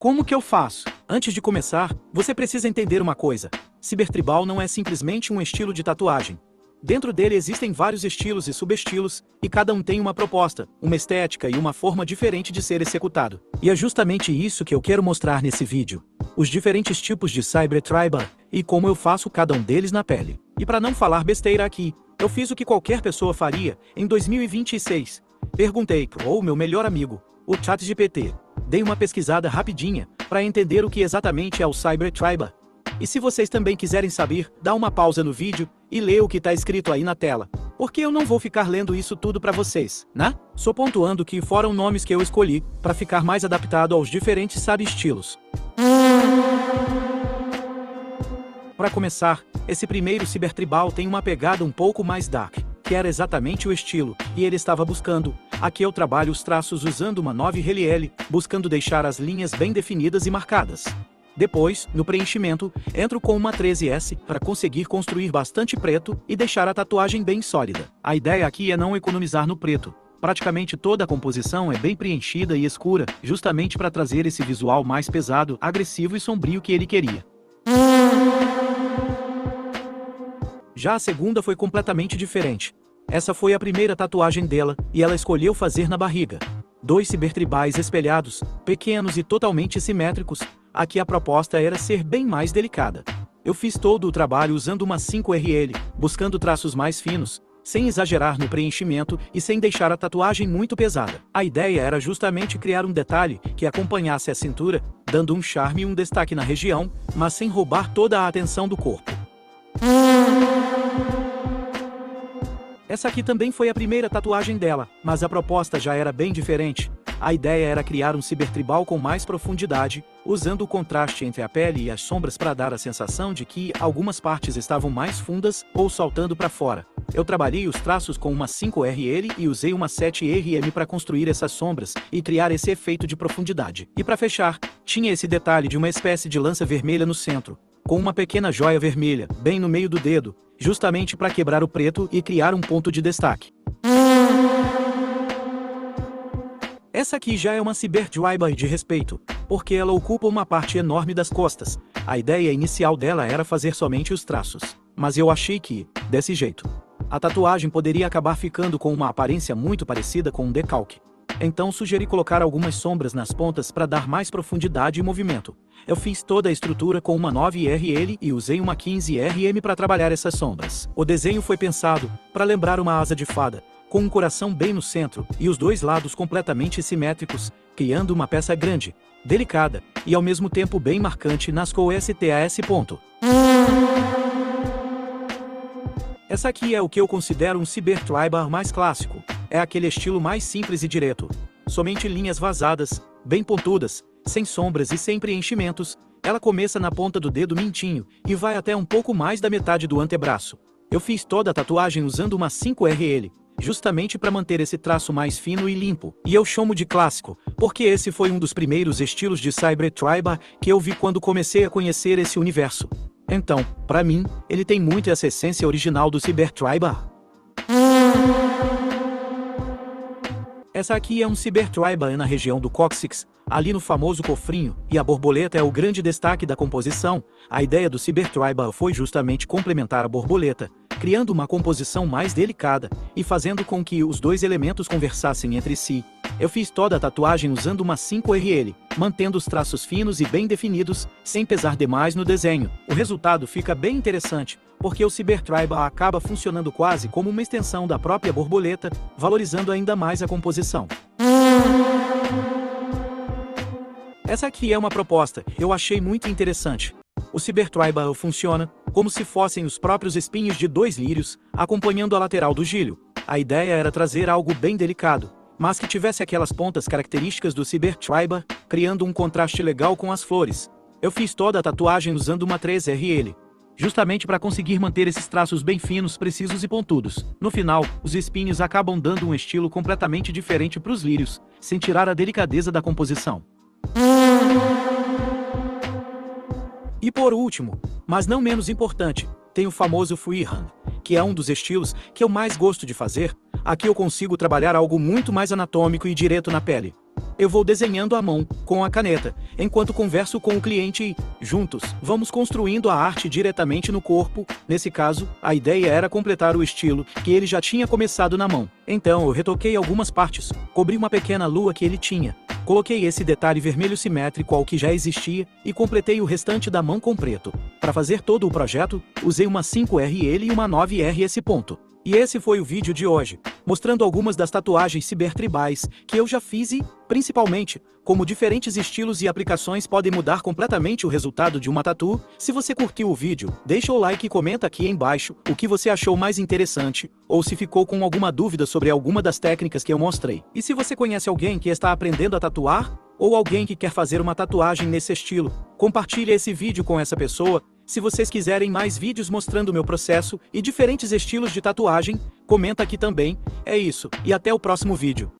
Como que eu faço? Antes de começar, você precisa entender uma coisa. Cybertribal não é simplesmente um estilo de tatuagem. Dentro dele existem vários estilos e subestilos, e cada um tem uma proposta, uma estética e uma forma diferente de ser executado. E é justamente isso que eu quero mostrar nesse vídeo. Os diferentes tipos de Cybertribal, e como eu faço cada um deles na pele. E para não falar besteira aqui, eu fiz o que qualquer pessoa faria em 2026. Perguntei pro meu melhor amigo, o ChatGPT. Dei uma pesquisada rapidinha, para entender o que exatamente é o Cybertribal. E se vocês também quiserem saber, dá uma pausa no vídeo e lê o que está escrito aí na tela. Porque eu não vou ficar lendo isso tudo para vocês, né? Só pontuando que foram nomes que eu escolhi, para ficar mais adaptado aos diferentes estilos. Para começar, esse primeiro Cybertribal tem uma pegada um pouco mais dark, que era exatamente o estilo, e ele estava buscando. Aqui eu trabalho os traços usando uma 9RL, buscando deixar as linhas bem definidas e marcadas. Depois, no preenchimento, entro com uma 13S para conseguir construir bastante preto e deixar a tatuagem bem sólida. A ideia aqui é não economizar no preto. Praticamente toda a composição é bem preenchida e escura, justamente para trazer esse visual mais pesado, agressivo e sombrio que ele queria. Já a segunda foi completamente diferente. Essa foi a primeira tatuagem dela, e ela escolheu fazer na barriga. 2 Cybertribais espelhados, pequenos e totalmente simétricos. Aqui a proposta era ser bem mais delicada. Eu fiz todo o trabalho usando uma 5RL, buscando traços mais finos, sem exagerar no preenchimento e sem deixar a tatuagem muito pesada. A ideia era justamente criar um detalhe que acompanhasse a cintura, dando um charme e um destaque na região, mas sem roubar toda a atenção do corpo. Essa aqui também foi a primeira tatuagem dela, mas a proposta já era bem diferente. A ideia era criar um Cybertribal com mais profundidade, usando o contraste entre a pele e as sombras para dar a sensação de que algumas partes estavam mais fundas ou saltando para fora. Eu trabalhei os traços com uma 5RL e usei uma 7RM para construir essas sombras e criar esse efeito de profundidade. E para fechar, tinha esse detalhe de uma espécie de lança vermelha no centro, com uma pequena joia vermelha, bem no meio do dedo, justamente para quebrar o preto e criar um ponto de destaque. Essa aqui já é uma Cybertribal de respeito, porque ela ocupa uma parte enorme das costas. A ideia inicial dela era fazer somente os traços, mas eu achei que, desse jeito, a tatuagem poderia acabar ficando com uma aparência muito parecida com um decalque. Então sugeri colocar algumas sombras nas pontas para dar mais profundidade e movimento. Eu fiz toda a estrutura com uma 9RL e usei uma 15RM para trabalhar essas sombras. O desenho foi pensado para lembrar uma asa de fada, com um coração bem no centro e os dois lados completamente simétricos, criando uma peça grande, delicada e ao mesmo tempo bem marcante nas STAS. Essa aqui é o que eu considero um Cybertribal mais clássico. É aquele estilo mais simples e direto. Somente linhas vazadas, bem pontudas, sem sombras e sem preenchimentos. Ela começa na ponta do dedo mindinho e vai até um pouco mais da metade do antebraço. Eu fiz toda a tatuagem usando uma 5RL, justamente para manter esse traço mais fino e limpo. E eu chamo de clássico, porque esse foi um dos primeiros estilos de Cybertribal que eu vi quando comecei a conhecer esse universo. Então, para mim, ele tem muito essa essência original do Cybertribal. Essa aqui é um Cybertribal na região do cóccix, ali no famoso cofrinho, e a borboleta é o grande destaque da composição. A ideia do Cybertribal foi justamente complementar a borboleta, criando uma composição mais delicada e fazendo com que os dois elementos conversassem entre si. Eu fiz toda a tatuagem usando uma 5RL, mantendo os traços finos e bem definidos, sem pesar demais no desenho. O resultado fica bem interessante, porque o Cybertribal acaba funcionando quase como uma extensão da própria borboleta, valorizando ainda mais a composição. Essa aqui é uma proposta, eu achei muito interessante. O Cybertribal funciona como se fossem os próprios espinhos de 2 lírios, acompanhando a lateral do gílio. A ideia era trazer algo bem delicado, mas que tivesse aquelas pontas características do Cybertribal, criando um contraste legal com as flores. Eu fiz toda a tatuagem usando uma 3RL, justamente para conseguir manter esses traços bem finos, precisos e pontudos. No final, os espinhos acabam dando um estilo completamente diferente para os lírios, sem tirar a delicadeza da composição. E por último, mas não menos importante, tem o famoso freehand, que é um dos estilos que eu mais gosto de fazer. Aqui eu consigo trabalhar algo muito mais anatômico e direto na pele. eu vou desenhando à mão, com a caneta, enquanto converso com o cliente e, juntos, vamos construindo a arte diretamente no corpo. Nesse caso, a ideia era completar o estilo que ele já tinha começado na mão. Então eu retoquei algumas partes, cobri uma pequena lua que ele tinha, coloquei esse detalhe vermelho simétrico ao que já existia e completei o restante da mão com preto. Para fazer todo o projeto, usei uma 5RL e uma 9RS. E esse foi o vídeo de hoje, mostrando algumas das tatuagens cibertribais que eu já fiz e, principalmente, como diferentes estilos e aplicações podem mudar completamente o resultado de uma tatu. Se você curtiu o vídeo, deixa o like e comenta aqui embaixo o que você achou mais interessante, ou se ficou com alguma dúvida sobre alguma das técnicas que eu mostrei. E se você conhece alguém que está aprendendo a tatuar, ou alguém que quer fazer uma tatuagem nesse estilo, compartilhe esse vídeo com essa pessoa. Se vocês quiserem mais vídeos mostrando o meu processo e diferentes estilos de tatuagem, comenta aqui também. É isso, e até o próximo vídeo.